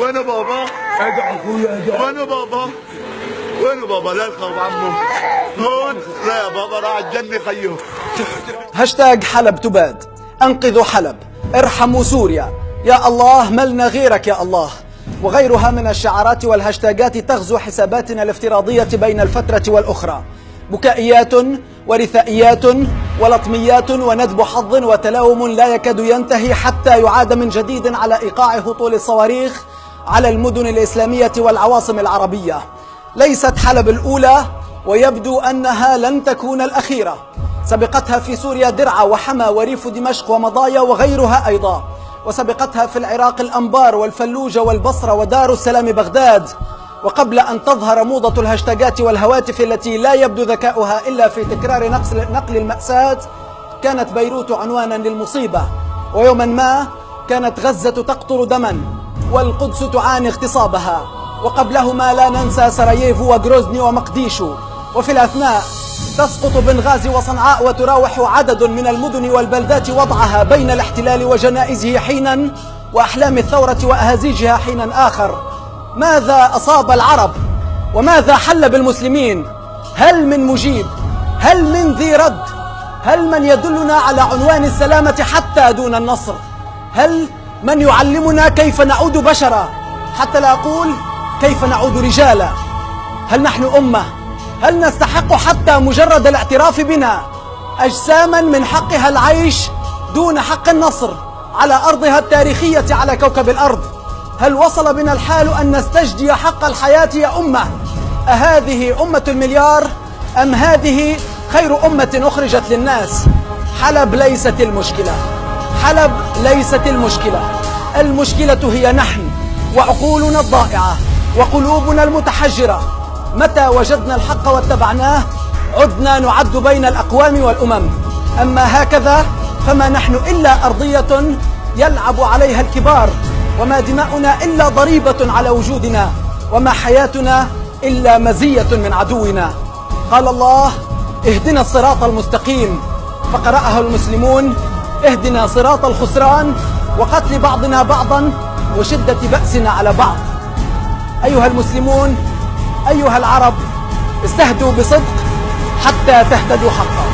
وين بابا؟ وين بابا؟ وين بابا؟ لا الخوف عمو هون. لا يا بابا راح الجنة خيو. هاشتاج حلب تباد، انقذوا حلب، ارحموا سوريا، يا الله ملنا غيرك يا الله، وغيرها من الشعارات والهاشتاجات تغزو حساباتنا الافتراضية بين الفترة والأخرى. بكائيات ورثائيات ولطميات وندب حظ وتلاوم لا يكاد ينتهي حتى يعاد من جديد على إيقاع هطول الصواريخ على المدن الإسلامية والعواصم العربية. ليست حلب الأولى ويبدو أنها لن تكون الأخيرة. سبقتها في سوريا درعا وحما وريف دمشق ومضايا وغيرها أيضا، وسبقتها في العراق الأنبار والفلوجة والبصرة ودار السلام بغداد. وقبل أن تظهر موضة الهاشتاجات والهواتف التي لا يبدو ذكاؤها إلا في تكرار نقل المأساة، كانت بيروت عنوانا للمصيبة، ويوما ما كانت غزة تقطر دما والقدس تعاني اغتصابها، وقبلهما لا ننسى سراييفو وغروزني ومقديشو، وفي الأثناء تسقط بنغازي وصنعاء، وتراوح عدد من المدن والبلدات وضعها بين الاحتلال وجنائزه حينا وأحلام الثورة وأهازيجها حينا آخر. ماذا أصاب العرب؟ وماذا حل بالمسلمين؟ هل من مجيب؟ هل من ذي رد؟ هل من يدلنا على عنوان السلامة حتى دون النصر؟ هل من يعلمنا كيف نعود بشرا حتى لا أقول كيف نعود رجالا؟ هل نحن أمة؟ هل نستحق حتى مجرد الاعتراف بنا أجساما من حقها العيش دون حق النصر على أرضها التاريخية على كوكب الأرض؟ هل وصل بنا الحال أن نستجدي حق الحياة يا أمة؟ أهذه أمة المليار أم هذه خير أمة أخرجت للناس؟ حلب ليست المشكلة، حلب ليست المشكلة، المشكلة هي نحن وعقولنا الضائعة وقلوبنا المتحجرة. متى وجدنا الحق واتبعناه عدنا نعد بين الأقوام والأمم، أما هكذا فما نحن إلا أرضية يلعب عليها الكبار، وما دماؤنا إلا ضريبة على وجودنا، وما حياتنا إلا مزية من عدونا. قال الله: اهدنا الصراط المستقيم، فقرأها المسلمون: اهدنا صراط الخسران وقتل بعضنا بعضا وشدة بأسنا على بعض. أيها المسلمون، أيها العرب، استهدوا بصدق حتى تهتدوا حقا.